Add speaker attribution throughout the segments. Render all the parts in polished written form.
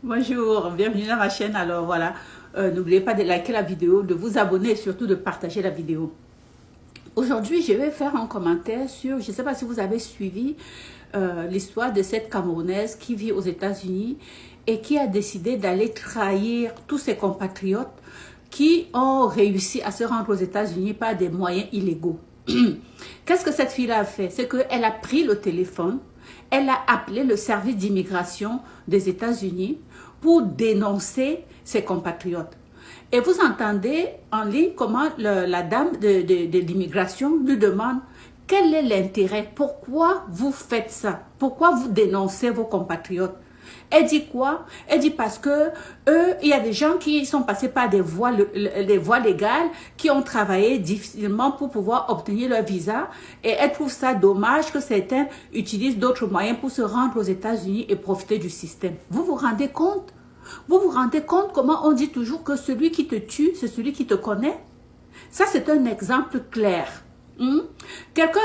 Speaker 1: Bonjour, bienvenue dans ma chaîne. Alors voilà, n'oubliez pas de liker la vidéo, de vous abonner et surtout de partager la vidéo. Aujourd'hui, je vais faire un commentaire sur, je ne sais pas si vous avez suivi l'histoire de cette Camerounaise qui vit aux États-Unis et qui a décidé d'aller trahir tous ses compatriotes qui ont réussi à se rendre aux États-Unis par des moyens illégaux. Qu'est-ce que cette fille-là a fait? C'est qu'elle a pris le téléphone, elle a appelé le service d'immigration des États-Unis pour dénoncer ses compatriotes. Et vous entendez en ligne comment la dame de l'immigration lui demande quel est l'intérêt, pourquoi vous faites ça, pourquoi vous dénoncez vos compatriotes. Elle dit quoi? Elle dit parce que il y a des gens qui sont passés par des voies légales, qui ont travaillé difficilement pour pouvoir obtenir leur visa, et elle trouve ça dommage que certains utilisent d'autres moyens pour se rendre aux États-Unis et profiter du système. Vous vous rendez compte? Vous vous rendez compte comment on dit toujours que celui qui te tue, c'est celui qui te connaît? Ça, c'est un exemple clair. Quelqu'un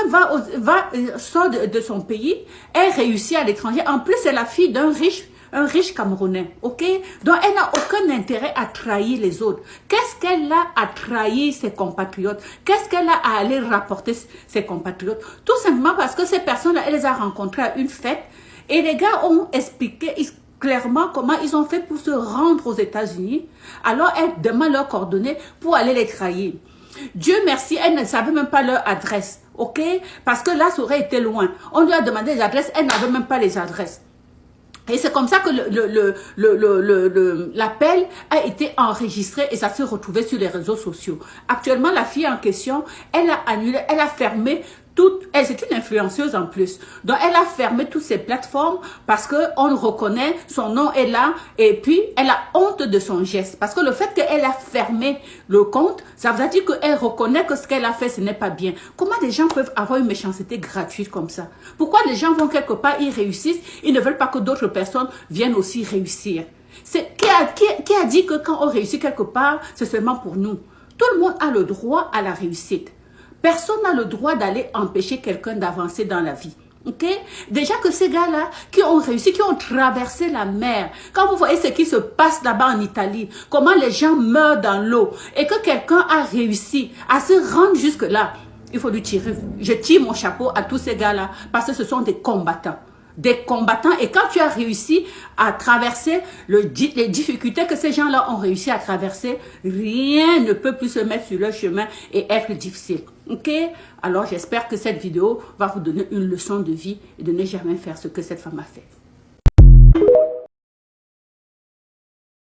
Speaker 1: sort de son pays, elle réussit à l'étranger. En plus, c'est la fille d'un riche Camerounais, ok? Donc, elle n'a aucun intérêt à trahir les autres. Qu'est-ce qu'elle a à trahir ses compatriotes? Qu'est-ce qu'elle a à aller rapporter ses compatriotes? Tout simplement parce que ces personnes-là, elle les a rencontrées à une fête et les gars ont expliqué clairement comment ils ont fait pour se rendre aux États-Unis. Alors, elle demande leurs coordonnées pour aller les trahir. Dieu merci, elle ne savait même pas leur adresse, ok? Parce que là, ça aurait été loin. On lui a demandé les adresses, elle n'avait même pas les adresses. Et c'est comme ça que l'appel a été enregistré et ça s'est retrouvé sur les réseaux sociaux. Actuellement, la fille en question, elle a annulé, elle a fermé toutes, c'est une influenceuse en plus. Donc, elle a fermé toutes ses plateformes parce qu'on reconnaît, son nom est là et puis elle a honte de son geste. Parce que le fait qu'elle a fermé le compte, ça veut dire qu'elle reconnaît que ce qu'elle a fait, ce n'est pas bien. Comment des gens peuvent avoir une méchanceté gratuite comme ça? Pourquoi les gens vont quelque part, ils réussissent, ils ne veulent pas que d'autres personnes viennent aussi réussir? Qui a dit que quand on réussit quelque part, c'est seulement pour nous? Tout le monde a le droit à la réussite. Personne n'a le droit d'aller empêcher quelqu'un d'avancer dans la vie. Ok? Déjà que ces gars-là qui ont réussi, qui ont traversé la mer, quand vous voyez ce qui se passe là-bas en Italie, comment les gens meurent dans l'eau, et que quelqu'un a réussi à se rendre jusque-là, il faut lui tirer. Je tire mon chapeau à tous ces gars-là parce que ce sont des combattants. Des combattants, et quand tu as réussi à traverser les difficultés que ces gens-là ont réussi à traverser, rien ne peut plus se mettre sur leur chemin et être difficile. Ok? Alors j'espère que cette vidéo va vous donner une leçon de vie et de ne jamais faire ce que cette femme a fait.